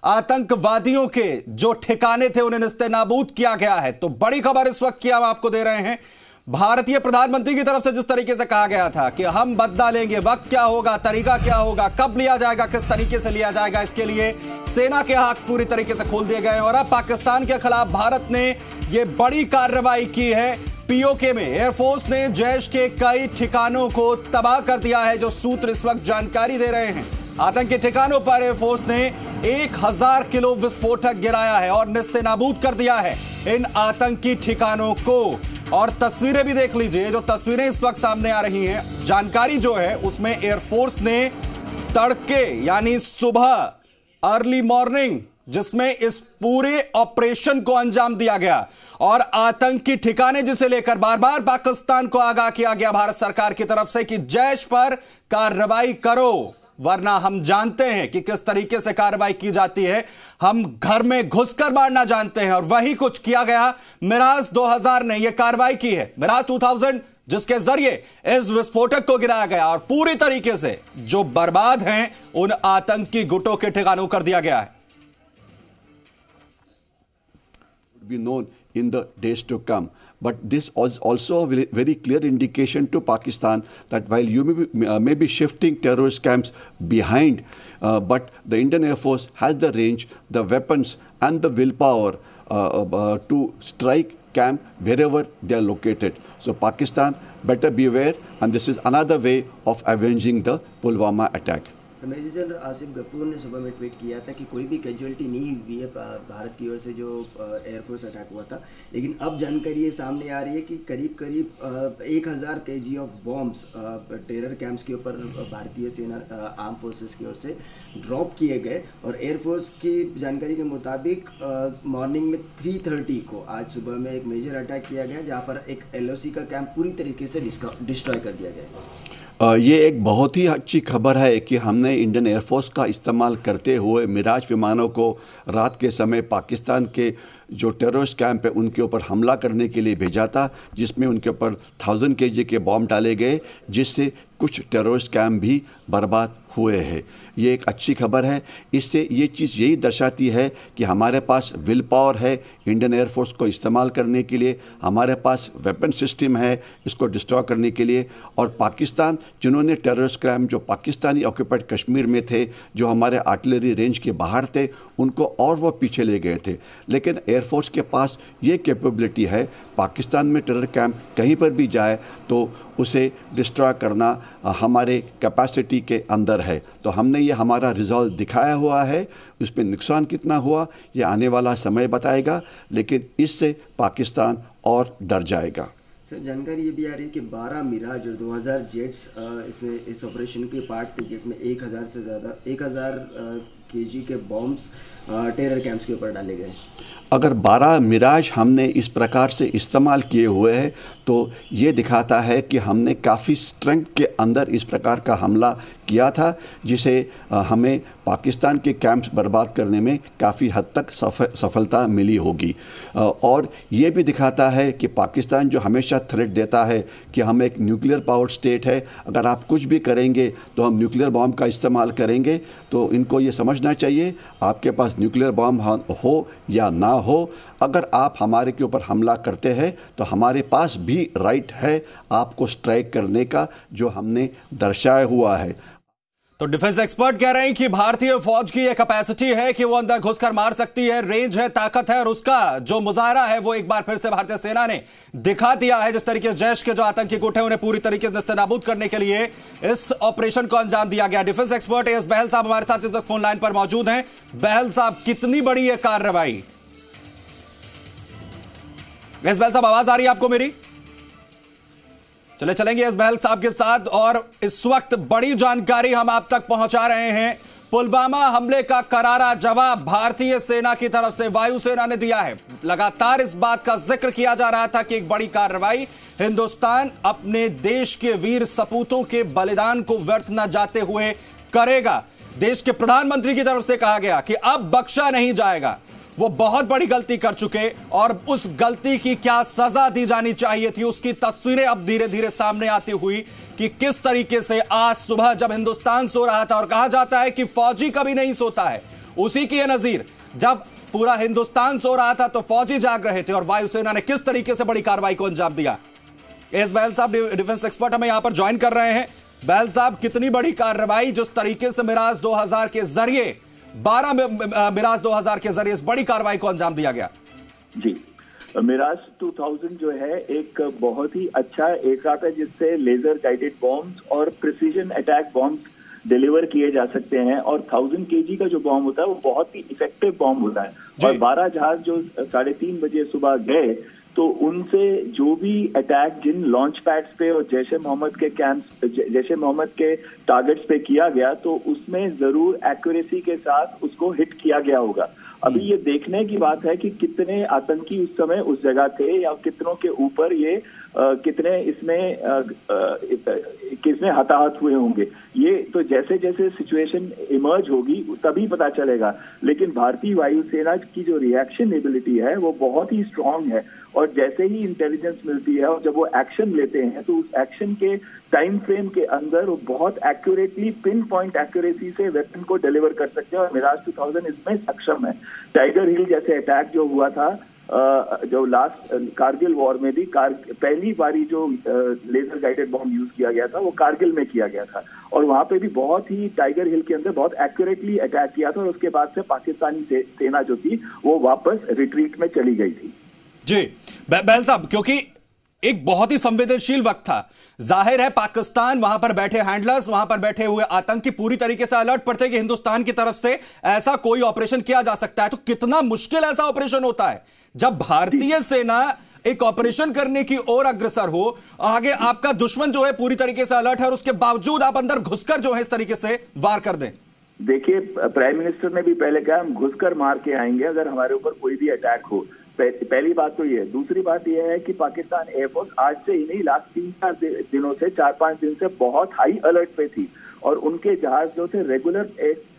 आतंकवादियों के जो ठिकाने थे उन्हें नेस्तनाबूद किया गया है। तो बड़ी खबर इस वक्त की हम आपको दे रहे हैं। भारतीय प्रधानमंत्री की तरफ से जिस तरीके से कहा गया था कि हम बदला लेंगे, वक्त क्या होगा, तरीका क्या होगा, कब लिया जाएगा, किस तरीके से लिया जाएगा, इसके लिए सेना के हाथ पूरी तरीके से खोल दिए गए। और अब पाकिस्तान के खिलाफ भारत ने यह बड़ी कार्रवाई की है। पीओके में एयरफोर्स ने जैश के कई ठिकानों को तबाह कर दिया है। जो सूत्र इस वक्त जानकारी दे रहे हैं, आतंकी ठिकानों पर एयरफोर्स ने 1000 किलो विस्फोटक गिराया है और नेस्तनाबूद कर दिया है इन आतंकी ठिकानों को। और तस्वीरें भी देख लीजिए, जो तस्वीरें इस वक्त सामने आ रही हैं, जानकारी जो है उसमें एयरफोर्स ने तड़के यानी सुबह अर्ली मॉर्निंग जिसमें इस पूरे ऑपरेशन को अंजाम दिया गया और आतंकी ठिकाने जिसे लेकर बार बार पाकिस्तान को आगाह किया गया भारत सरकार की तरफ से कि जैश पर कार्रवाई करो, वरना हम जानते हैं कि किस तरीके से कार्रवाई की जाती है। हम घर में घुसकर मारना जानते हैं और वही कुछ किया गया। मिराज 2000 ने यह कार्रवाई की है, मिराज 2000, जिसके जरिए इस विस्फोटक को गिराया गया और पूरी तरीके से जो बर्बाद हैं उन आतंकी गुटों के ठिकानों कर दिया गया है। Be known in the days to come. But this is also a very clear indication to Pakistan that while you may be shifting terrorist camps behind, but the Indian Air Force has the range, the weapons and the willpower to strike camp wherever they are located. So Pakistan better beware, and this is another way of avenging the Pulwama attack. Major general Asif Ghafoor ने सुबह में tweet किया था कि कोई भी casualty नहीं हुई है भारत की ओर से जो एयरफोर्स अटैक हुआ था। लेकिन अब जानकारी ये सामने आ रही है कि करीब 1000 kg of bombs terror camps के ऊपर भारतीय सेना आर्म फोर्सेस की ओर से ड्रॉप किए गए। और एयरफोर्स की जानकारी के मुताबिक मॉर्निंग में 3:30 को आज सुबह में एक मेजर अटैक किया गया, जहाँ पर एक LOC का कैंप पूरी तरीके से डिस्ट्रॉय कर दिया गया। ये एक बहुत ही अच्छी खबर है कि हमने इंडियन एयरफोर्स का इस्तेमाल करते हुए मिराज विमानों को रात के समय पाकिस्तान के जो टेररिस्ट कैंप है उनके ऊपर हमला करने के लिए भेजा था, जिसमें उनके ऊपर 1000 kg के बॉम्ब डाले गए, जिससे कुछ टेररिस्ट कैंप भी बर्बाद हुए हैं। ये एक अच्छी खबर है। इससे ये चीज़ यही दर्शाती है कि हमारे पास विल पावर है इंडियन एयरफोर्स को इस्तेमाल करने के लिए, हमारे पास वेपन सिस्टम है इसको डिस्ट्रॉय करने के लिए। और पाकिस्तान जिन्होंने टेररिस्ट कैंप जो पाकिस्तानी ऑक्यूपाइड कश्मीर में थे, जो हमारे आर्टिलरी रेंज के बाहर थे, उनको और वो पीछे ले गए थे। लेकिन एयरफोर्स के पास ये कैपेबिलिटी है, पाकिस्तान में टेरर कैंप कहीं पर भी जाए तो उसे डिस्ट्रॉय करना हमारे कैपेसिटी के अंदर है। तो हमने ये हमारा रिजॉल्व दिखाया हुआ है। उस पर नुकसान कितना हुआ ये आने वाला समय बताएगा, लेकिन इससे पाकिस्तान और डर जाएगा। सर, जानकारी ये भी आ रही है कि 12 मिराज और 2000 जेट्स इसमें इस ऑपरेशन के पार्ट थे, जिसमें 1000 से ज़्यादा 1000 kg के बॉम्ब्स टेरर कैंप्स के ऊपर डाले गए। अगर 12 मिराज हमने इस प्रकार से इस्तेमाल किए हुए हैं तो ये दिखाता है कि हमने काफ़ी स्ट्रेंथ के अंदर इस प्रकार का हमला किया था, जिसे हमें पाकिस्तान के कैंप्स बर्बाद करने में काफ़ी हद तक सफलता मिली होगी। और ये भी दिखाता है कि पाकिस्तान जो हमेशा थ्रेट देता है कि हम एक न्यूक्लियर पावर स्टेट है, अगर आप कुछ भी करेंगे तो हम न्यूक्लियर बॉम्ब का इस्तेमाल करेंगे। तो इनको ये समझना चाहिए, आपके पास न्यूक्लियर बॉम्ब हो या ना हो, अगर आप हमारे के ऊपर हमला करते हैं तो हमारे पास भी राइट है आपको स्ट्राइक करने का, जो हमने दर्शाया हुआ है। तो डिफेंस एक्सपर्ट कह रहे हैं कि भारतीय फौज की यह कैपेसिटी है कि वो अंदर घुसकर मार सकती है, रेंज है, ताकत है, और उसका जो मुजाहरा है वो एक बार फिर से भारतीय सेना ने दिखा दिया है। जिस तरीके से जैश के जो आतंकी गुट है उन्हें पूरी तरीके से नेस्तनाबूद करने के लिए इस ऑपरेशन को अंजाम दिया गया। डिफेंस एक्सपर्ट एस बहल साहब हमारे साथ इस वक्त फोन लाइन पर मौजूद हैं। बहल साहब, कितनी बड़ी है कार्रवाई? एस बहल साहब, आवाज आ रही है आपको मेरी? चलेंगे एस बहल साहब के साथ। और इस वक्त बड़ी जानकारी हम आप तक पहुंचा रहे हैं। पुलवामा हमले का करारा जवाब भारतीय सेना की तरफ से वायुसेना ने दिया है। लगातार इस बात का जिक्र किया जा रहा था कि एक बड़ी कार्रवाई हिंदुस्तान अपने देश के वीर सपूतों के बलिदान को व्यर्थ न जाते हुए करेगा। देश के प्रधानमंत्री की तरफ से कहा गया कि अब बख्शा नहीं जाएगा। वो बहुत बड़ी गलती कर चुके और उस गलती की क्या सजा दी जानी चाहिए थी, उसकी तस्वीरें अब धीरे धीरे सामने आती हुई कि किस तरीके से आज सुबह जब हिंदुस्तान सो रहा था, और कहा जाता है कि फौजी कभी नहीं सोता है, उसी की है नजीर। जब पूरा हिंदुस्तान सो रहा था तो फौजी जाग रहे थे और वायुसेना ने किस तरीके से बड़ी कार्रवाई को अंजाम दिया। एस बहल साहब डिफेंस एक्सपर्ट हमें यहां पर ज्वाइन कर रहे हैं। बहल साहब, कितनी बड़ी कार्रवाई जिस तरीके से मिराज 2000 के जरिए 12 मिराज 2000 के जरिए इस बड़ी कार्रवाई को अंजाम दिया गया। जी, मिराज 2000 जो है एक बहुत ही अच्छा एयरक्राफ्ट है जिससे लेजर गाइडेड बॉम्ब्स और प्रिसीजन अटैक बॉम्ब्स डिलीवर किए जा सकते हैं। और 1000 kg का जो बॉम्ब होता है वो बहुत ही इफेक्टिव बॉम्ब होता है। और 12 जहाज जो 3:30 बजे सुबह गए तो उनसे जो भी अटैक जिन लॉन्च पैड्स पे और जैश-ए मोहम्मद के कैंप्स, जैश-ए मोहम्मद के टारगेट्स पे किया गया तो उसमें जरूर एक्यूरेसी के साथ उसको हिट किया गया होगा। अभी ये देखने की बात है कि कितने आतंकी उस समय उस जगह थे या कितनों के ऊपर ये कितने किसमें हताहत हुए होंगे। ये तो जैसे जैसे सिचुएशन इमर्ज होगी तभी पता चलेगा। लेकिन भारतीय वायुसेना की जो रिएक्शन एबिलिटी है वो बहुत ही स्ट्रांग है और जैसे ही इंटेलिजेंस मिलती है और जब वो एक्शन लेते हैं तो उस एक्शन के टाइम फ्रेम के अंदर वो बहुत एक्यूरेटली पिन पॉइंट एक्यूरेसी से वेपन को डिलीवर कर सकते हैं और मिराज 2000 इसमें सक्षम है। टाइगर हिल जैसे अटैक जो हुआ था जो लास्ट कारगिल वॉर में भी पहली बारी जो लेजर गाइडेड बॉम्ब यूज किया गया था वो कारगिल में किया गया था और वहां पे भी बहुत ही टाइगर हिल के अंदर बहुत एक्यूरेटली अटैक किया था और उसके बाद से पाकिस्तानी सेना जो थी वो वापस रिट्रीट में चली गई थी। जी बहल साहब, क्योंकि एक बहुत ही संवेदनशील वक्त था, जाहिर है पाकिस्तान वहां पर बैठे हैंडलर्स, वहां पर बैठे हुए आतंकी पूरी तरीके से अलर्ट पर थे कि हिंदुस्तान की तरफ से ऐसा कोई ऑपरेशन किया जा सकता है। तो कितना मुश्किल ऐसा ऑपरेशन होता है जब भारतीय सेना एक ऑपरेशन करने की ओर अग्रसर हो, आगे आपका दुश्मन जो है पूरी तरीके से अलर्ट है और उसके बावजूद आप अंदर घुसकर जो है इस तरीके से वार कर दें। देखिए, प्राइम मिनिस्टर ने भी पहले कहा हम घुसकर मार के आएंगे अगर हमारे ऊपर कोई भी अटैक हो। पहली बात तो ये है। दूसरी बात यह है कि पाकिस्तान एयरफोर्स आज से ही नहीं लास्ट 3-4 दिनों से 4-5 दिन से बहुत हाई अलर्ट पे थी और उनके जहाज जो थे रेगुलर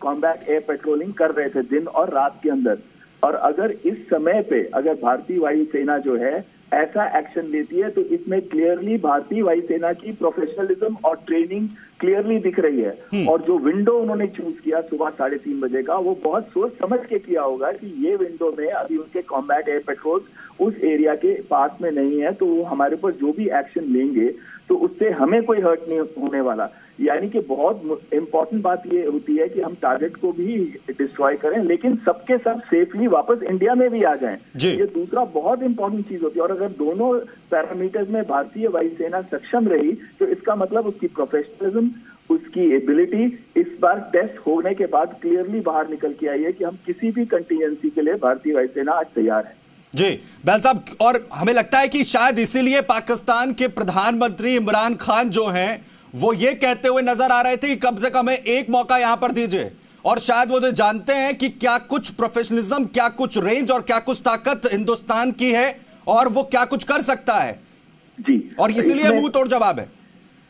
कॉम्बैट एयर पेट्रोलिंग कर रहे थे दिन और रात के अंदर। और अगर इस समय पे अगर भारतीय वायुसेना जो है ऐसा एक्शन लेती है तो इसमें क्लियरली भारतीय वायुसेना की प्रोफेशनलिज्म और ट्रेनिंग क्लियरली दिख रही है। और जो विंडो उन्होंने चूज किया सुबह 3:30 बजे का वो बहुत सोच समझ के किया होगा कि ये विंडो में अभी उनके कॉम्बैट एयर पेट्रोल उस एरिया के पास में नहीं है तो वो हमारे ऊपर जो भी एक्शन लेंगे तो उससे हमें कोई हर्ट नहीं होने वाला। यानी कि बहुत इंपॉर्टेंट बात ये होती है कि हम टारगेट को भी डिस्ट्रॉय करें लेकिन सबके सब सेफली वापस इंडिया में भी आ जाएं। ये दूसरा बहुत इंपॉर्टेंट चीज होती है। और अगर दोनों पैरामीटर्स में भारतीय वायुसेना सक्षम रही तो इसका मतलब उसकी प्रोफेशनलिज्म, उसकी एबिलिटी इस बार टेस्ट होने के बाद क्लियरली बाहर निकल के आई है कि हम किसी भी कंटीजेंसी के लिए भारतीय वायुसेना आज तैयार है। जी बहल साहब, और हमें लगता है कि शायद इसीलिए पाकिस्तान के प्रधानमंत्री इमरान खान जो हैं वो ये कहते हुए नजर आ रहे थे कि कम से कम एक मौका यहां पर दीजिए। और शायद वो जानते हैं कि क्या कुछ प्रोफेशनलिज्म, क्या कुछ रेंज और क्या कुछ ताकत हिंदुस्तान की है और वो क्या कुछ कर सकता है। जी, और इसीलिए मुंह तोड़ जवाब है।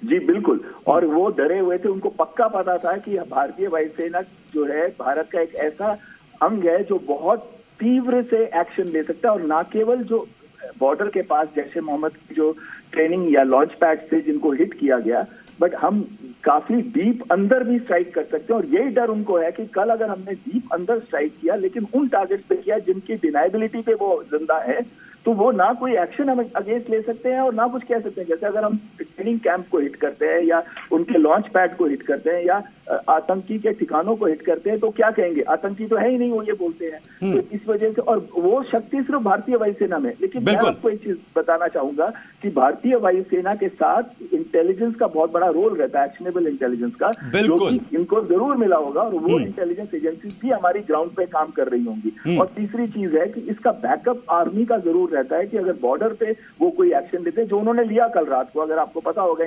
जी बिल्कुल। और वो डरे हुए थे, उनको पक्का पता था कि भारतीय वायुसेना जो है भारत का एक ऐसा अंग है जो बहुत तीव्र से एक्शन ले सकता है और ना केवल जो बॉर्डर के पास जैश-ए मोहम्मद की जो ट्रेनिंग या लॉन्च पैड से जिनको हिट किया गया, बट हम काफी डीप अंदर भी स्ट्राइक कर सकते हैं। और यही डर उनको है कि कल अगर हमने डीप अंदर स्ट्राइक किया लेकिन उन टारगेट्स पे किया जिनकी डिनाइबिलिटी पे वो जिंदा है तो वो ना कोई एक्शन हम अगेंस्ट ले सकते हैं और ना कुछ कह सकते हैं। जैसे अगर हम ट्रेनिंग कैंप को हिट करते हैं या उनके लॉन्च पैड को हिट करते हैं या आतंकी के ठिकानों को हिट करते हैं तो क्या कहेंगे, आतंकी तो है ही नहीं, वो ये बोलते हैं। तो इस वजह से, और वो शक्ति सिर्फ भारतीय वायुसेना में। लेकिन मैं आपको एक चीज बताना चाहूंगा कि भारतीय वायुसेना के साथ इंटेलिजेंस का बहुत बड़ा रोल रहता है, एक्शनेबल इंटेलिजेंस का, जो कि इनको जरूर मिला होगा और वो इंटेलिजेंस एजेंसी भी हमारी ग्राउंड पे काम कर रही होंगी। और तीसरी चीज है कि इसका बैकअप आर्मी का जरूर रहता है कि अगर बॉर्डर पे वो कोई एक्शन लेते हैं, जो उन्होंने लिया कल रात को, अगर आपको पता होगा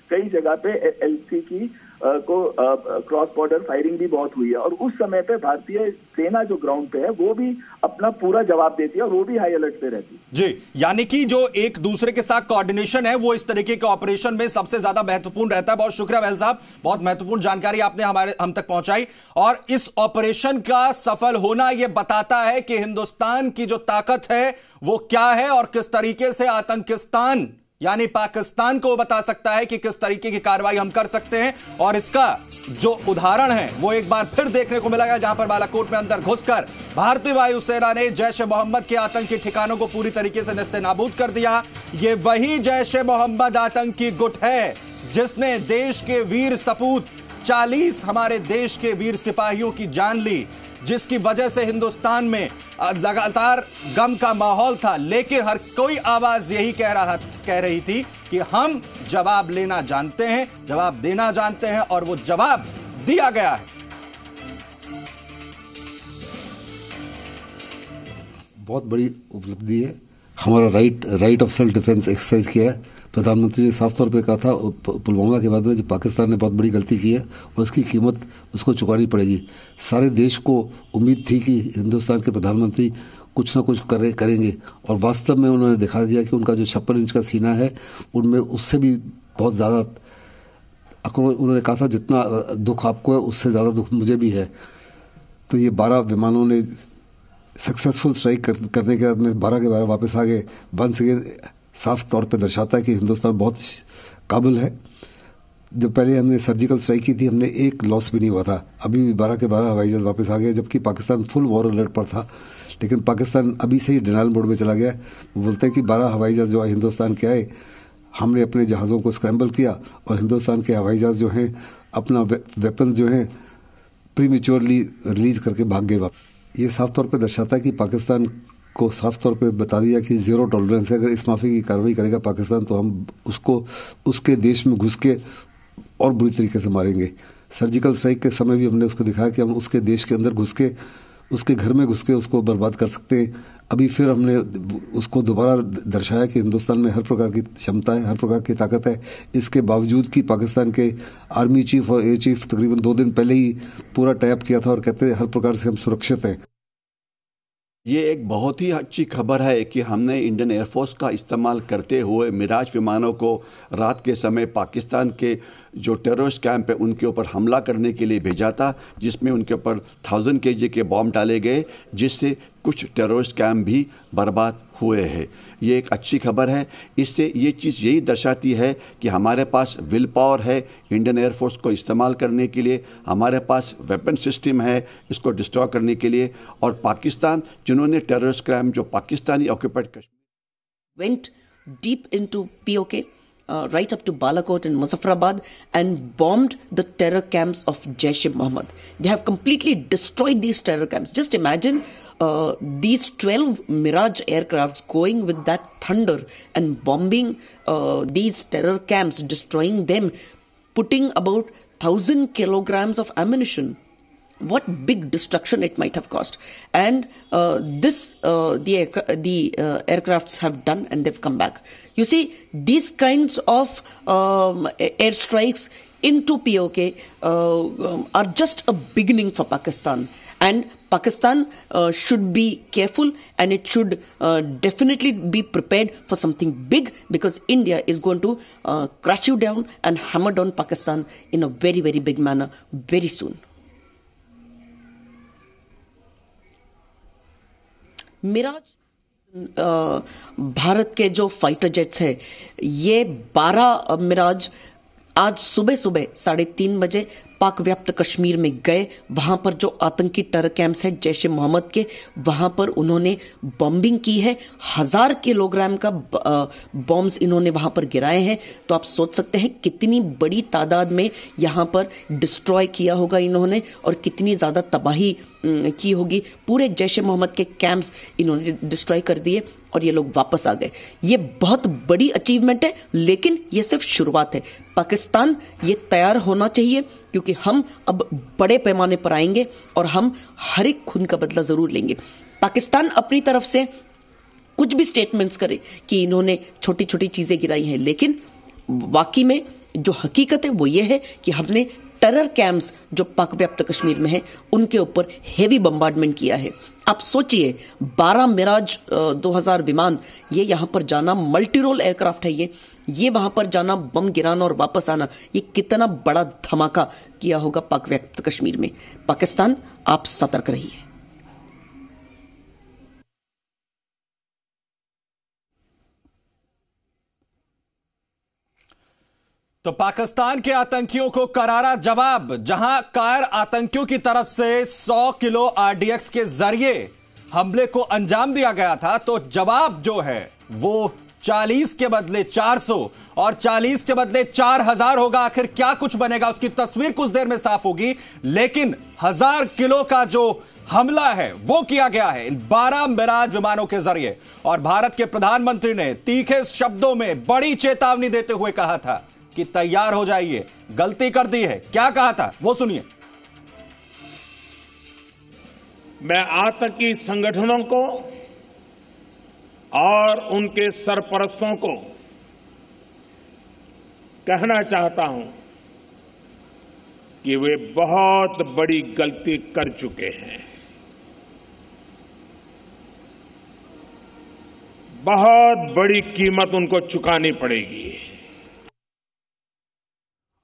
कई जगह पे एलसी की क्रॉस बॉर्डर फायरिंग भी बहुत हुई है और उस समय पे भारतीय सेना जो ग्राउंड पे है वो भी अपना पूरा जवाब देती है और वो भी हाई अलर्ट पे रहती है। जी, यानी कि जो एक दूसरे के साथ कोऑर्डिनेशन है वो इस तरीके के ऑपरेशन में सबसे ज्यादा महत्वपूर्ण रहता है। बहुत शुक्रिया बहल साहब, बहुत महत्वपूर्ण जानकारी आपने हम तक पहुंचाई। और इस ऑपरेशन का सफल होना यह बताता है कि हिंदुस्तान की जो ताकत है वो क्या है और किस तरीके से आतंकिस्तान यानी पाकिस्तान को बता सकता है कि किस तरीके की कार्रवाई हम कर सकते हैं। और इसका जो उदाहरण है वो एक बार फिर देखने को मिला, जहां पर बालाकोट में अंदर घुसकर भारतीय वायुसेना ने जैश ए मोहम्मद के आतंकी ठिकानों को पूरी तरीके से नेस्तनाबूद कर दिया। ये वही जैश ए मोहम्मद आतंकी गुट है जिसने देश के वीर सपूत 40 हमारे देश के वीर सिपाहियों की जान ली, जिसकी वजह से हिंदुस्तान में लगातार गम का माहौल था। लेकिन हर कोई आवाज यही कह रही थी कि हम जवाब लेना जानते हैं, जवाब देना जानते हैं, और वो जवाब दिया गया है। बहुत बड़ी उपलब्धि है। हमारा right of self defence exercise किया है। प्रधानमंत्री ने साफ तौर पे कहा था पुलवामा के बाद में, जब पाकिस्तान ने बहुत बड़ी गलती की है और उसकी कीमत उसको चुकानी पड़ेगी। सारे देश को उम्मीद थी कि हिंदुस्तान के प्रधानमंत्री कुछ ना कुछ करेंगे, और वास्तव में उन्होंने दिखा दिया कि उनका जो 56 इंच का सीना है उनमें उससे भी बहुत ज़्यादा, उन्होंने कहा था जितना दुख आपको है उससे ज़्यादा दुख मुझे भी है। तो ये 12 विमानों ने सक्सेसफुल स्ट्राइक करने के बाद में 12 के 12 वापस आ गए। वंस अगेन साफ तौर पे दर्शाता है कि हिंदुस्तान बहुत काबिल है। जब पहले हमने सर्जिकल स्ट्राइक की थी, हमने एक लॉस भी नहीं हुआ था। अभी भी 12 के 12 हवाई जहाज वापस आ गए, जबकि पाकिस्तान फुल वॉर अलर्ट पर था। लेकिन पाकिस्तान अभी से ही डिनाइल मोड में चला गया। वो बोलते हैं कि 12 हवाई जहाज जो हिंदुस्तान के आए, हमने अपने जहाज़ों को स्क्रैम्बल किया और हिंदुस्तान के हवाई जहाज जो हैं अपना वेपन जो हैं प्रीमेच्योरली रिलीज करके भाग गए। ये साफ तौर पे दर्शाता है कि पाकिस्तान को साफ तौर पे बता दिया कि जीरो टॉलरेंस है। अगर इस माफी की कार्रवाई करेगा पाकिस्तान तो हम उसको उसके देश में घुस के और बुरी तरीके से मारेंगे। सर्जिकल स्ट्राइक के समय भी हमने उसको दिखाया कि हम उसके देश के अंदर घुस के, उसके घर में घुस के उसको बर्बाद कर सकते हैं। अभी फिर हमने उसको दोबारा दर्शाया कि हिंदुस्तान में हर प्रकार की क्षमता है, हर प्रकार की ताकत है। इसके बावजूद कि पाकिस्तान के आर्मी चीफ और एयर चीफ तकरीबन 2 दिन पहले ही पूरा टैप किया था और कहते हैं हर प्रकार से हम सुरक्षित हैं। ये एक बहुत ही अच्छी खबर है कि हमने इंडियन एयरफोर्स का इस्तेमाल करते हुए मिराज विमानों को रात के समय पाकिस्तान के जो टेररिस्ट कैंप है उनके ऊपर हमला करने के लिए भेजा था, जिसमें उनके ऊपर 1000 kg के बॉम्ब डाले गए, जिससे कुछ टेररिस्ट कैंप भी बर्बाद हुए हैं। ये एक अच्छी खबर है। इससे ये चीज़ यही दर्शाती है कि हमारे पास विल पावर है इंडियन एयरफोर्स को इस्तेमाल करने के लिए, हमारे पास वेपन सिस्टम है इसको डिस्ट्रॉय करने के लिए। और पाकिस्तान जिन्होंने टेररिस्ट क्राइम जो Pakistani occupied Kashmir went deep into POK, right up to Balakot and Muzaffarabad, and bombed the terror camps of Jaish-e-Mohammed. They have completely destroyed these terror camps. Just imagine these 12 Mirage aircrafts going with that thunder and bombing these terror camps, destroying them, putting about 1,000 kilograms of ammunition. What big destruction it might have caused. And the aircrafts have done, and they've come back. You see, these kinds of airstrikes into POK are just a beginning for Pakistan. And Pakistan should be careful, and it should definitely be prepared for something big, because India is going to crush you down and hammer down Pakistan in a very, very big manner very soon. Mirage Bharat के जो fighter jets है, ये 12 मिराज आज सुबह 3:30 बजे पाक व्याप्त कश्मीर में गए। वहां पर जो आतंकी टेरर कैंप्स है जैश ए मोहम्मद के, वहां पर उन्होंने बॉम्बिंग की है। 1000 किलोग्राम का बॉम्ब्स इन्होंने वहां पर गिराए हैं। तो आप सोच सकते हैं कितनी बड़ी तादाद में यहां पर डिस्ट्रॉय किया होगा इन्होंने, और कितनी ज्यादा तबाही की होगी। पूरे जैश ए मोहम्मद के कैंप्स इन्होंने डिस्ट्रॉय कर दिए और ये लोग वापस आ गए। ये बहुत बड़ी अचीवमेंट है, लेकिन ये सिर्फ शुरुआत है। पाकिस्तान ये तैयार होना चाहिए, क्योंकि हम अब बड़े पैमाने पर आएंगे और हम हर एक खून का बदला जरूर लेंगे। पाकिस्तान अपनी तरफ से कुछ भी स्टेटमेंट्स करे कि इन्होंने छोटी छोटी चीजें गिराई हैं, लेकिन वाकई में जो हकीकत है वो ये है कि हमने टेरर कैंप्स जो पाक व्याप्त कश्मीर में है उनके ऊपर हेवी बम्बार्डमेंट किया है। आप सोचिए 12 मिराज 2000 विमान, ये यहां पर जाना, मल्टी रोल एयरक्राफ्ट है ये वहां पर जाना, बम गिराना और वापस आना, ये कितना बड़ा धमाका किया होगा पाक व्याप्त कश्मीर में। पाकिस्तान, आप सतर्क रहिए। तो पाकिस्तान के आतंकियों को करारा जवाब। जहां कायर आतंकियों की तरफ से 100 किलो आरडीएक्स के जरिए हमले को अंजाम दिया गया था, तो जवाब जो है वो 40 के बदले 400 और 40 के बदले 4000 होगा। आखिर क्या कुछ बनेगा उसकी तस्वीर कुछ देर में साफ होगी, लेकिन 1000 किलो का जो हमला है वो किया गया है इन 12 मिराज विमानों के जरिए। और भारत के प्रधानमंत्री ने तीखे शब्दों में बड़ी चेतावनी देते हुए कहा था कि तैयार हो जाइए, गलती कर दी है। क्या कहा था वो सुनिए। मैं आतंकी संगठनों को और उनके सरपरस्तों को कहना चाहता हूं कि वे बहुत बड़ी गलती कर चुके हैं। बहुत बड़ी कीमत उनको चुकानी पड़ेगी।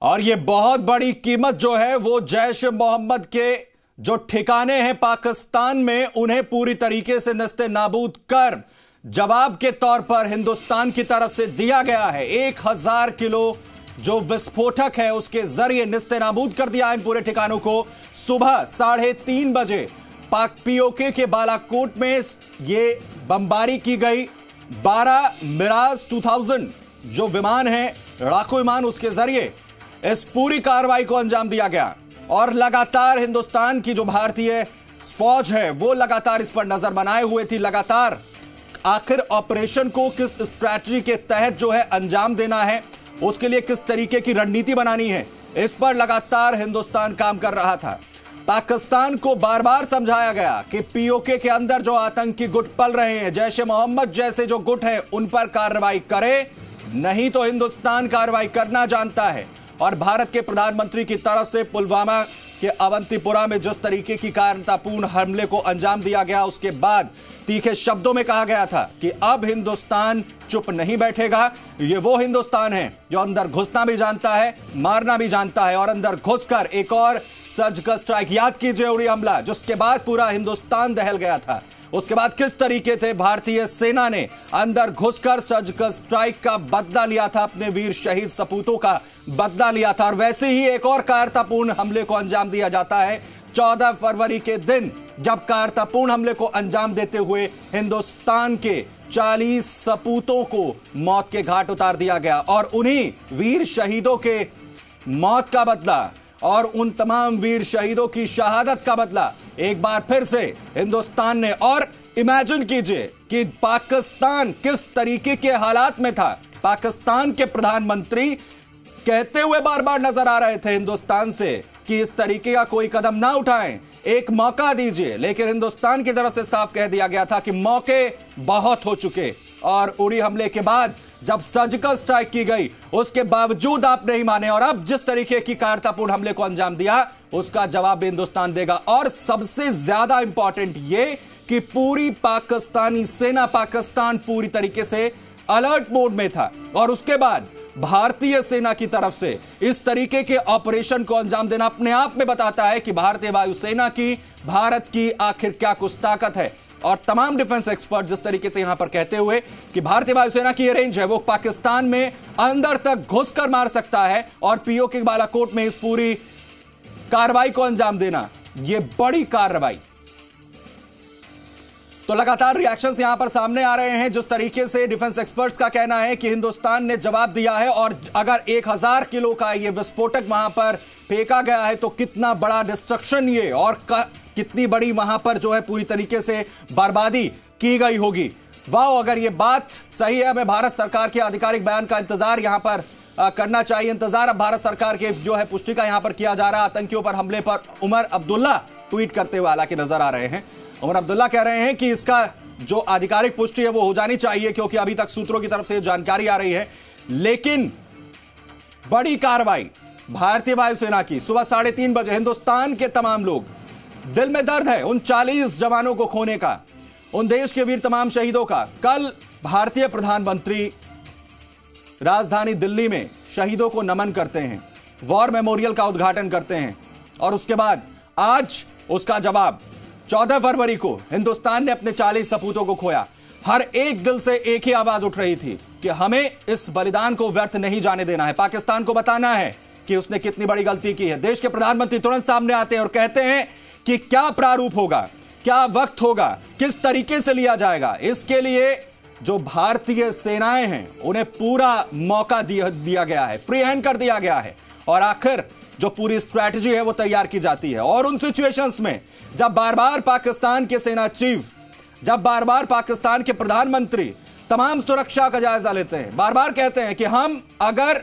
और ये बहुत बड़ी कीमत जो है वो जैश ए मोहम्मद के जो ठिकाने हैं पाकिस्तान में, उन्हें पूरी तरीके से नस्ते नाबूद कर जवाब के तौर पर हिंदुस्तान की तरफ से दिया गया है। 1000 किलो जो विस्फोटक है उसके जरिए निस्ते नाबूद कर दिया इन पूरे ठिकानों को। सुबह 3:30 बजे पाक पीओके के बालाकोट में ये बमबारी की गई। 12 मिराज 2000 जो विमान है, लड़ाकू विमान, उसके जरिए इस पूरी कार्रवाई को अंजाम दिया गया। और लगातार हिंदुस्तान की जो भारतीय फौज है वो लगातार इस पर नजर बनाए हुए थी। लगातार आखिर ऑपरेशन को किस स्ट्रैटेजी के तहत जो है अंजाम देना है, उसके लिए किस तरीके की रणनीति बनानी है, इस पर लगातार हिंदुस्तान काम कर रहा था। पाकिस्तान को बार बार समझाया गया कि पीओके के अंदर जो आतंकी गुट पल रहे हैं, जैश ए मोहम्मद जैसे जो गुट हैं, उन पर कार्रवाई करे, नहीं तो हिंदुस्तान कार्रवाई करना जानता है। और भारत के प्रधानमंत्री की तरफ से पुलवामा के अवंतीपुरा में जिस तरीके की कायरतापूर्ण हमले को अंजाम दिया गया, उसके बाद तीखे शब्दों में कहा गया था कि अब हिंदुस्तान चुप नहीं बैठेगा। ये वो हिंदुस्तान है जो अंदर घुसना भी जानता है, मारना भी जानता है। और अंदर घुसकर एक और सर्जिकल स्ट्राइक, याद कीजिए उड़ी हमला, जिसके बाद पूरा हिंदुस्तान दहल गया था। उसके बाद किस तरीके से भारतीय सेना ने अंदर घुसकर सर्जिकल स्ट्राइक का बदला लिया था, अपने वीर शहीद सपूतों का बदला लिया था। और वैसे ही एक और कायरतापूर्ण हमले को अंजाम दिया जाता है 14 फरवरी के दिन, जब कायरतापूर्ण हमले को अंजाम देते हुए हिंदुस्तान के 40 सपूतों को मौत के घाट उतार दिया गया। और उन्हीं वीर शहीदों के मौत का बदला और उन तमाम वीर शहीदों की शहादत का बदला एक बार फिर से हिंदुस्तान ने। और इमेजिन कीजिए कि पाकिस्तान किस तरीके के हालात में था। पाकिस्तान के प्रधानमंत्री कहते हुए बार बार नजर आ रहे थे हिंदुस्तान से कि इस तरीके का कोई कदम ना उठाएं, एक मौका दीजिए। लेकिन हिंदुस्तान की तरफ से साफ कह दिया गया था कि मौके बहुत हो चुके। और उड़ी हमले के बाद जब सर्जिकल स्ट्राइक की गई, उसके बावजूद आप नहीं माने और अब जिस तरीके की कायरतापूर्ण हमले को अंजाम दिया, उसका जवाब हिंदुस्तान देगा। और सबसे ज्यादा इंपॉर्टेंट ये कि पूरी पाकिस्तानी सेना, पाकिस्तान पूरी तरीके से अलर्ट मोड में था। और उसके बाद भारतीय सेना की तरफ से इस तरीके के ऑपरेशन को अंजाम देना अपने आप में बताता है कि भारतीय वायुसेना की, भारत की आखिर क्या कुछ ताकत है। और तमाम डिफेंस एक्सपर्ट जिस तरीके से यहां पर कहते हुए कि भारतीय वायुसेना की रेंज है, वो पाकिस्तान में अंदर तक घुसकर मार सकता है। और पीओके बालाकोट में इस पूरी कार्रवाई को अंजाम देना, यह बड़ी कार्रवाई। तो लगातार रिएक्शंस यहां पर सामने आ रहे हैं। जिस तरीके से डिफेंस एक्सपर्ट्स का कहना है कि हिंदुस्तान ने जवाब दिया है और अगर 1000 किलो का यह विस्फोटक वहां पर फेंका गया है तो कितना बड़ा डिस्ट्रक्शन ये और कितनी बड़ी वहां पर जो है पूरी तरीके से बर्बादी की गई होगी। वाह, अगर ये बात सही है, हमें भारत सरकार के आधिकारिक बयान का इंतजार यहां पर करना चाहिए। इंतजार अब भारत सरकार के जो है पुष्टि का यहां पर किया जा रहा है। आतंकियों पर हमले पर उमर अब्दुल्ला ट्वीट करते हुए हालांकि नजर आ रहे हैं। उमर अब्दुल्ला कह रहे हैं कि इसका जो आधिकारिक पुष्टि है वो हो जानी चाहिए, क्योंकि अभी तक सूत्रों की तरफ से जानकारी आ रही है। लेकिन बड़ी कार्रवाई भारतीय वायुसेना की, सुबह 3:30 बजे हिंदुस्तान के तमाम लोग, दिल में दर्द है उन 40 जवानों को खोने का, उन देश के वीर तमाम शहीदों का। कल भारतीय प्रधानमंत्री राजधानी दिल्ली में शहीदों को नमन करते हैं, वॉर मेमोरियल का उद्घाटन करते हैं। और उसके बाद आज उसका जवाब 14 फरवरी को हिंदुस्तान ने अपने 40 सपूतों को खोया। हर एक दिल से एक ही आवाज उठ रही थी कि हमें इस बलिदान को व्यर्थ नहीं जाने देना है, पाकिस्तान को बताना है कि उसने कितनी बड़ी गलती की है। देश के प्रधानमंत्री तुरंत सामने आते हैं और कहते हैं कि क्या प्रारूप होगा, क्या वक्त होगा, किस तरीके से लिया जाएगा। इसके लिए जो भारतीय सेनाएं हैं उन्हें पूरा मौका दिया गया है, फ्री हैंड कर दिया गया है, और आखिर जो पूरी स्ट्रैटेजी है वो तैयार की जाती है। और उन सिचुएशंस में जब बार बार पाकिस्तान के सेना चीफ, जब बार बार पाकिस्तान के प्रधानमंत्री तमाम सुरक्षा का जायजा लेते हैं, बार बार कहते हैं कि हम अगर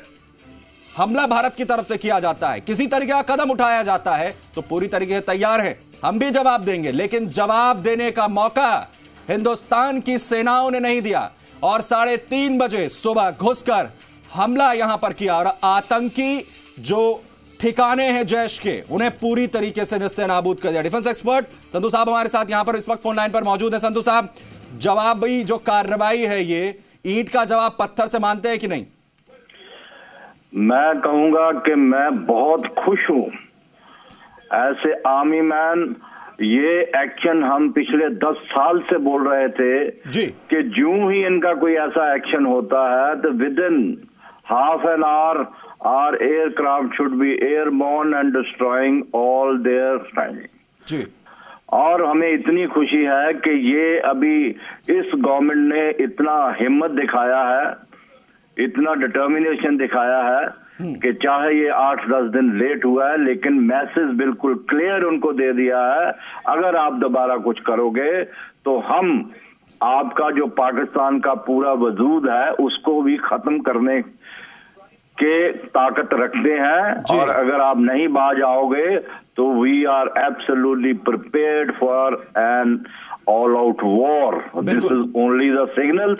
हमला भारत की तरफ से किया जाता है, किसी तरीके का कदम उठाया जाता है, तो पूरी तरीके से तैयार है, हम भी जवाब देंगे। लेकिन जवाब देने का मौका हिंदुस्तान की सेनाओं ने नहीं दिया और 3:30 बजे सुबह घुसकर हमला यहां पर किया और आतंकी जो ठिकाने हैं जैश के उन्हें पूरी तरीके से नेस्तनाबूद कर दिया। डिफेंस एक्सपर्ट संधू साहब हमारे साथ यहां पर इस वक्त फोन लाइन पर मौजूद है। संधू साहब, जवाबी जो कार्रवाई है, ये ईंट का जवाब पत्थर से मानते हैं कि नहीं? मैं कहूंगा कि मैं बहुत खुश हूं ऐसे आर्मी मैन। ये एक्शन हम पिछले 10 साल से बोल रहे थे जी कि ज्यों ही इनका कोई ऐसा एक्शन होता है तो with in half an hour our aircraft should be airborne and destroying all their timing. जी। और हमें इतनी खुशी है कि ये अभी इस गवर्नमेंट ने इतना हिम्मत दिखाया है, इतना डिटर्मिनेशन दिखाया है कि चाहे ये 8-10 दिन लेट हुआ है, लेकिन मैसेज बिल्कुल क्लियर उनको दे दिया है, अगर आप दोबारा कुछ करोगे तो हम आपका जो पाकिस्तान का पूरा वजूद है उसको भी खत्म करने के ताकत रखते हैं, और अगर आप नहीं बाज आओगे तो we are absolutely prepared for an all out war. This is only the signals.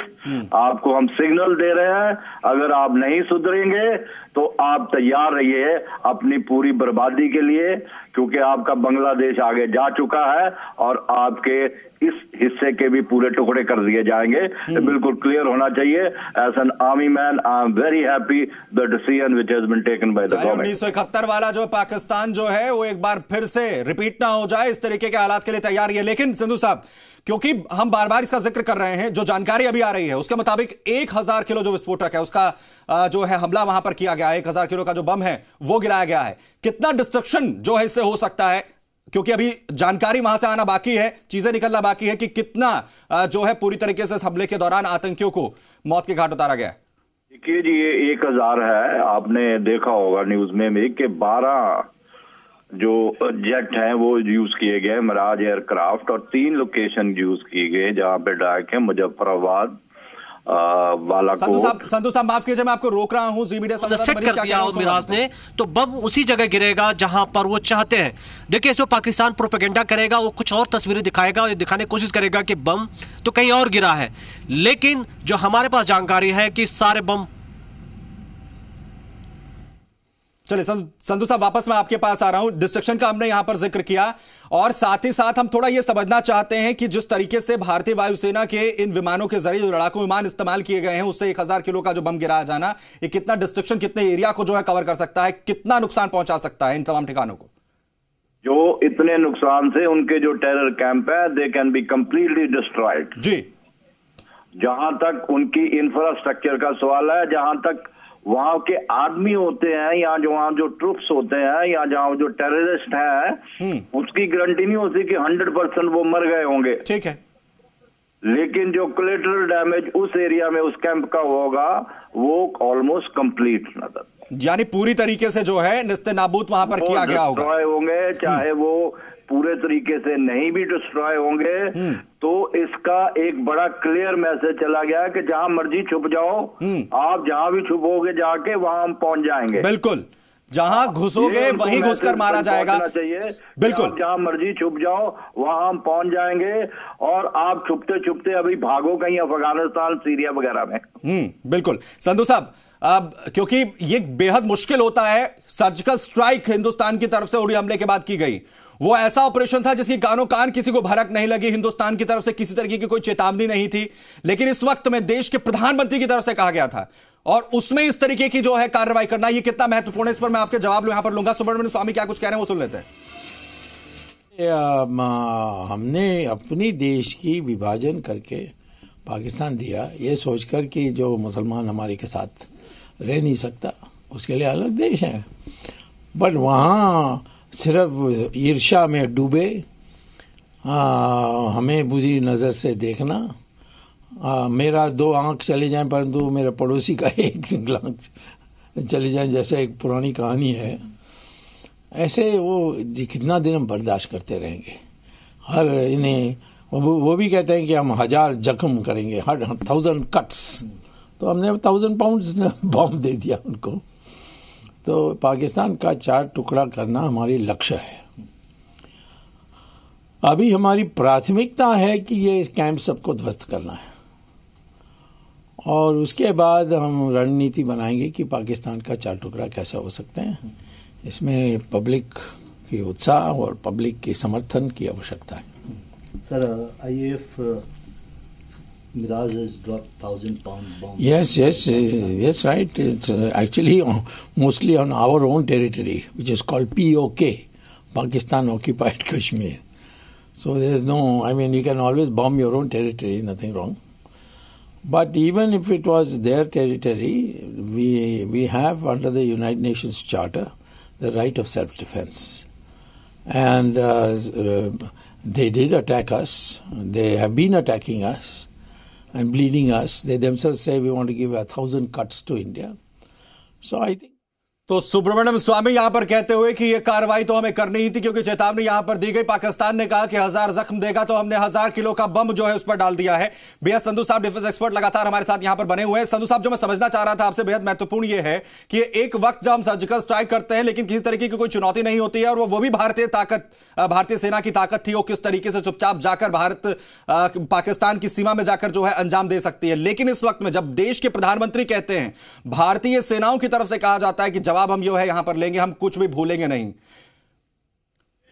आपको हम सिग्नल दे रहे हैं, अगर आप नहीं सुधरेंगे तो आप तैयार रहिए अपनी पूरी बर्बादी के लिए, क्योंकि आपका बांग्लादेश आगे जा चुका है और आपके इस हिस्से के भी पूरे टुकड़े कर दिए जाएंगे। तो बिल्कुल क्लियर होना चाहिए। As an army man I am very happy the decision which has been taken by the government. 1971 वाला जो पाकिस्तान जो है वो एक बार फिर से रिपीट ना हो जाए, इस तरीके के हालात के लिए तैयार है। लेकिन संधू साहब, क्योंकि हम बार बार इसका जिक्र कर रहे हैं, जो जानकारी अभी आ रही है उसके मुताबिक 1000 किलो जो विस्फोटक है उसका जो है हमला वहां पर किया गया है, 1000 किलो का जो बम है वो गिराया गया है। कितना डिस्ट्रक्शन जो है इससे हो सकता है, क्योंकि अभी जानकारी वहां से आना बाकी है, चीजें निकलना बाकी है, कि कितना जो है पूरी तरीके से इस हमले के दौरान आतंकियों को मौत के घाट उतारा गया है? देखिए जी, ये 1000 है। आपने देखा होगा न्यूज में भी कि 12 जो जेट हैं वो यूज किए गए, मिराज एयरक्राफ्ट, और 3 लोकेशन यूज किए गए जहां पे डायक है, मुजफ्फराबाद, बालाकोट। संधू साहब माफ कीजिए, मैं आपको रोक रहा हूं। जी मीडिया सेट कर दिया और मिराज ने, तो बम उसी जगह गिरेगा जहां पर वो चाहते हैं। देखिए, इसमें पाकिस्तान प्रोपेगेंडा करेगा, वो कुछ और तस्वीरें दिखाएगा और दिखाने की कोशिश करेगा कि बम तो कहीं और गिरा है, लेकिन जो हमारे पास जानकारी है कि सारे बम। चलिए संधू साहब, वापस मैं आपके पास आ रहा हूं। डिस्ट्रक्शन का हमने यहां पर जिक्र किया, और साथ ही साथ हम थोड़ा यह समझना चाहते हैं कि जिस तरीके से भारतीय वायुसेना के इन विमानों के जरिए जो लड़ाकू विमान इस्तेमाल किए गए हैं, उससे 1000 किलो का जो बम गिराया जाना, ये कितना डिस्ट्रक्शन, कितने एरिया को जो है कवर कर सकता है, कितना नुकसान पहुंचा सकता है इन तमाम ठिकानों को? जो इतने नुकसान से उनके जो टेरर कैंप है they can be completely destroyed. जी। जहां तक उनकी इंफ्रास्ट्रक्चर का सवाल है, जहां तक वहां के आदमी होते हैं, या जो वहां जो ट्रूप्स होते हैं, या जहां जो टेररिस्ट हैं, उसकी गारंटी नहीं होती कि 100% वो मर गए होंगे। ठीक है। लेकिन जो कोलैटरल डैमेज उस एरिया में उस कैंप का होगा वो ऑलमोस्ट कंप्लीट नजर, यानी पूरी तरीके से जो है निस्तेनाबूद वहां पर किया गया होगा। होंगे, चाहे वो पूरे तरीके से नहीं भी डिस्ट्रॉय होंगे, तो इसका एक बड़ा क्लियर मैसेज चला गया कि जहां मर्जी छुप जाओ, आप जहां भी छुपोगे जाके वहां हम पहुंच जाएंगे। बिल्कुल, जहां घुसोगे वहीं घुसकर मारा जाएगा। चाहिए बिल्कुल, जहां मर्जी छुप जाओ वहां हम पहुंच जाएंगे, और आप छुपते छुपते अभी भागो कहीं अफगानिस्तान, सीरिया वगैरह में। बिल्कुल। संधू साहब, अब क्योंकि ये बेहद मुश्किल होता है, सर्जिकल स्ट्राइक हिंदुस्तान की तरफ से उड़ी हमले के बाद की गई, वो ऐसा ऑपरेशन था जिसकी कानो कान किसी को भनक नहीं लगी, हिंदुस्तान की तरफ से किसी तरीके की कोई चेतावनी नहीं थी, लेकिन इस वक्त में देश के प्रधानमंत्री की तरफ से कहा गया था, और उसमें इस तरीके की जो है कार्रवाई करना, ये कितना महत्वपूर्ण है, इस पर मैं आपके जवाब यहां पर लूंगा। सुब्रमण्यम स्वामी क्या कुछ कह रहे हैं वो सुन लेते हैं। हमने अपनी देश की विभाजन करके पाकिस्तान दिया ये सोचकर कि जो मुसलमान हमारे के साथ रह नहीं सकता उसके लिए अलग देश है, बट वहाँ सिर्फ ईर्ष्या में डूबे, हमें बुरी नज़र से देखना, मेरा 2 आंख चले जाएं परंतु मेरे पड़ोसी का 1 आंख चले जाए, जैसे एक पुरानी कहानी है, ऐसे वो कितना दिन हम बर्दाश्त करते रहेंगे। हर इन्हें वो भी कहते हैं कि हम 1000 जख्म करेंगे, 1000 कट्स, तो हमने 1000 पाउंड बॉम्ब दे दिया उनको। तो पाकिस्तान का 4 टुकड़ा करना हमारी लक्ष्य है। अभी हमारी प्राथमिकता है कि ये कैंप सबको ध्वस्त करना है, और उसके बाद हम रणनीति बनाएंगे कि पाकिस्तान का 4 टुकड़ा कैसे हो सकते हैं। इसमें पब्लिक की उत्साह और पब्लिक के समर्थन की आवश्यकता है। Sir, IAF Miraj has dropped 1,000-pound bomb. Yes, right. It's actually mostly on our own territory, which is called POK, Pakistan Occupied Kashmir. So there's no, I mean, you can always bomb your own territory, nothing wrong. But even if it was their territory, we have under the United Nations Charter the right of self-defense. And they did attack us. They have been attacking us and bleeding us. They themselves say we want to give 1,000 cuts to India. So I think तो सुब्रमण्यम स्वामी यहां पर कहते हुए कि यह कार्रवाई तो हमें करनी ही थी क्योंकि चेतावनी यहां पर दी गई। पाकिस्तान ने कहा कि 1000 जख्म देगा तो हमने 1000 किलो का बम जो है उस पर डाल दिया है। बेहद संधू साहब डिफेंस एक्सपर्ट लगातार हमारे साथ यहां पर बने हुए हैं। संधू साहब, जो मैं समझना चाह रहा था आपसे बेहद महत्वपूर्ण यह है कि एक वक्त जब हम सर्जिकल स्ट्राइक करते हैं लेकिन किसी तरीके की कोई चुनौती नहीं होती है, और वो भी भारतीय सेना की ताकत थी, वो किस तरीके से चुपचाप जाकर पाकिस्तान की सीमा में जाकर जो है अंजाम दे सकती है। लेकिन इस वक्त में जब देश के प्रधानमंत्री कहते हैं, भारतीय सेनाओं की तरफ से कहा जाता है कि जवाब हम जो है यहां पर लेंगे, हम कुछ भी भूलेंगे नहीं।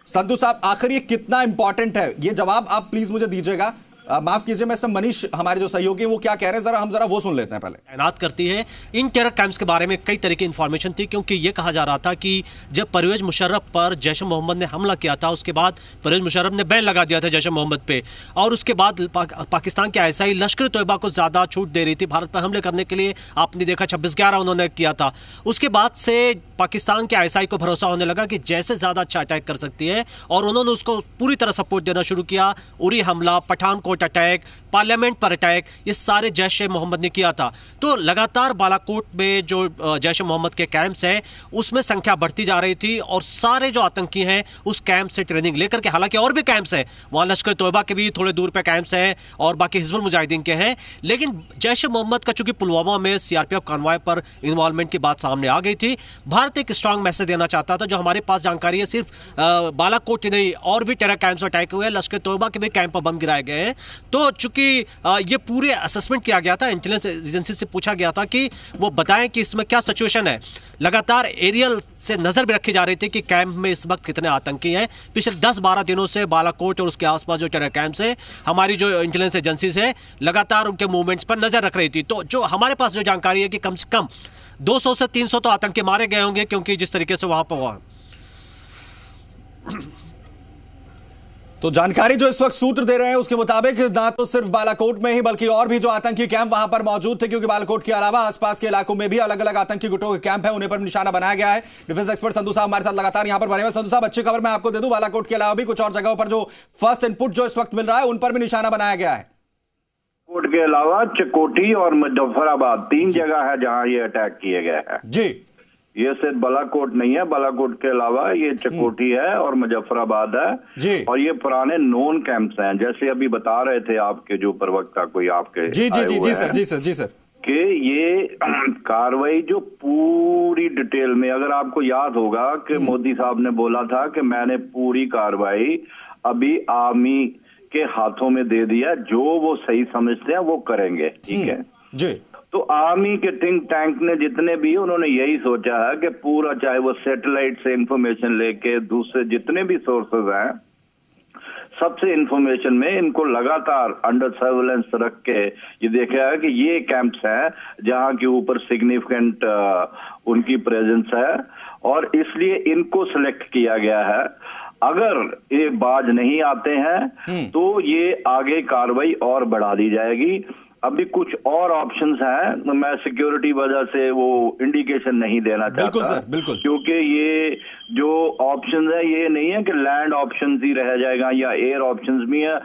संधू साहब, आखिर ये कितना इंपॉर्टेंट है ये जवाब आप प्लीज मुझे दीजिएगा। माफ कीजिए, मैं इसमें मनीष हमारे जो सहयोगी वो क्या कह रहे हैं हम जरा वो सुन लेते हैं पहले। तैनात करती है। इन टेरर कैंप्स के बारे में कई तरह की इंफॉर्मेशन थी, क्योंकि ये कहा जा रहा था कि जब परवेज मुशर्रफ पर जैश मोहम्मद ने हमला किया था उसके बाद परवेज मुशर्रफ ने बैन लगा दिया था जैश मोहम्मद पे, और उसके बाद पाकिस्तान के ISI लश्कर तोयबा को ज्यादा छूट दे रही थी भारत पर हमले करने के लिए। आपने देखा 26/11 उन्होंने किया था। उसके बाद से पाकिस्तान के ISI को भरोसा होने लगा कि जैसे ज्यादा अच्छा अटैक कर सकती है, और उन्होंने उसको पूरी तरह सपोर्ट देना शुरू किया। उरी हमला, पठानकोट अटैक, पार्लियामेंट पर अटैक, ये सारे जैश मोहम्मद ने किया था। तो लगातार बालाकोट में जो जैश मोहम्मद के कैंप्स हैं उसमें संख्या बढ़ती जा रही थी, और सारे जो आतंकी हैं उस कैंप से ट्रेनिंग लेकर के, हालांकि और भी कैंप्स हैं वहाँ, लश्कर तोयबा के भी थोड़े दूर पे कैंप्स हैं और बाकी हिजबुल मुजाहिदीन के हैं, लेकिन जैश मोहम्मद का चूंकि पुलवामा में CRPF कॉन्वॉय पर इन्वॉल्वमेंट की बात सामने आ गई थी, भारत एक स्ट्रांग मैसेज देना चाहता था। जो हमारे पास जानकारी है, सिर्फ बालाकोट ही नहीं और भी टेरर कैंप्स अटैक हुए हैं, लश्कर तोयबा के भी कैंप पर बम गिराए गए हैं। तो चूंकि ये पूरे असेसमेंट किया गया था, इंटेलिजेंस एजेंसी से पूछा गया था कि वो बताएं कि इसमें क्या सिचुएशन है। लगातार एरियल से नजर भी रखी जा रही थी कि कैंप में इस वक्त कितने आतंकी हैं। पिछले 10-12 दिनों से बालाकोट और उसके आसपास जो टेरर कैंप्स है, हमारी जो इंटेलिजेंस एजेंसीज है लगातार उनके मूवमेंट्स पर नजर रख रही थी। तो जो हमारे पास जो जानकारी है कि कम से कम 200 से 300 तो आतंकी मारे गए होंगे, क्योंकि जिस तरीके से वहां पर हुआ। तो जानकारी जो इस वक्त सूत्र दे रहे हैं उसके मुताबिक ना तो सिर्फ बालाकोट में ही बल्कि और भी जो आतंकी कैंप वहां पर मौजूद थे, क्योंकि बालाकोट के अलावा आसपास के इलाकों में भी अलग अलग आतंकी गुटों के कैंप है, उन्हें पर निशाना बनाया गया है। डिफेंस एक्सपर्ट संधू साहब हमारे साथ लगातार यहां पर बने हुए। संधू साहब, अच्छी खबर मैं आपको दे दूं, बालाकोट के अलावा भी कुछ और जगहों पर जो फर्स्ट इनपुट जो इस वक्त मिल रहा है उन पर भी निशाना बनाया गया है। कोट के अलावा चकोटी और मुजफ्फराबाद 3 जगह है जहां ये अटैक किए गए हैं। जी, ये सिर्फ बालाकोट नहीं है, बालाकोट के अलावा ये चकोटी है और मुजफ्फराबाद है जी। और ये पुराने नोन कैंप्स हैं, जैसे अभी बता रहे थे आपके जो प्रवक्ता कोई आपके जी सर कि ये कार्रवाई जो पूरी डिटेल में, अगर आपको याद होगा कि मोदी साहब ने बोला था कि मैंने पूरी कार्रवाई अभी आर्मी के हाथों में दे दिया, जो वो सही समझते हैं वो करेंगे, ठीक है जी। तो आर्मी के थिंक टैंक ने जितने भी, उन्होंने यही सोचा है कि पूरा, चाहे वो सैटेलाइट से इंफॉर्मेशन लेके दूसरे जितने भी सोर्सेज हैं, सबसे इंफॉर्मेशन में इनको लगातार अंडर सर्वेलेंस रख के ये देखा है कि ये कैंप्स हैं जहां के ऊपर सिग्निफिकेंट उनकी प्रेजेंस है, और इसलिए इनको सिलेक्ट किया गया है। अगर ये बाज नहीं आते हैं तो ये आगे कार्रवाई और बढ़ा दी जाएगी। अभी कुछ और ऑप्शंस हैं, मैं सिक्योरिटी वजह से वो इंडिकेशन नहीं देना चाहता। बिल्कुल सर, बिल्कुल। क्योंकि ये जो ऑप्शंस है ये नहीं है कि लैंड ऑप्शंस ही रह जाएगा या एयर ऑप्शंस भी है।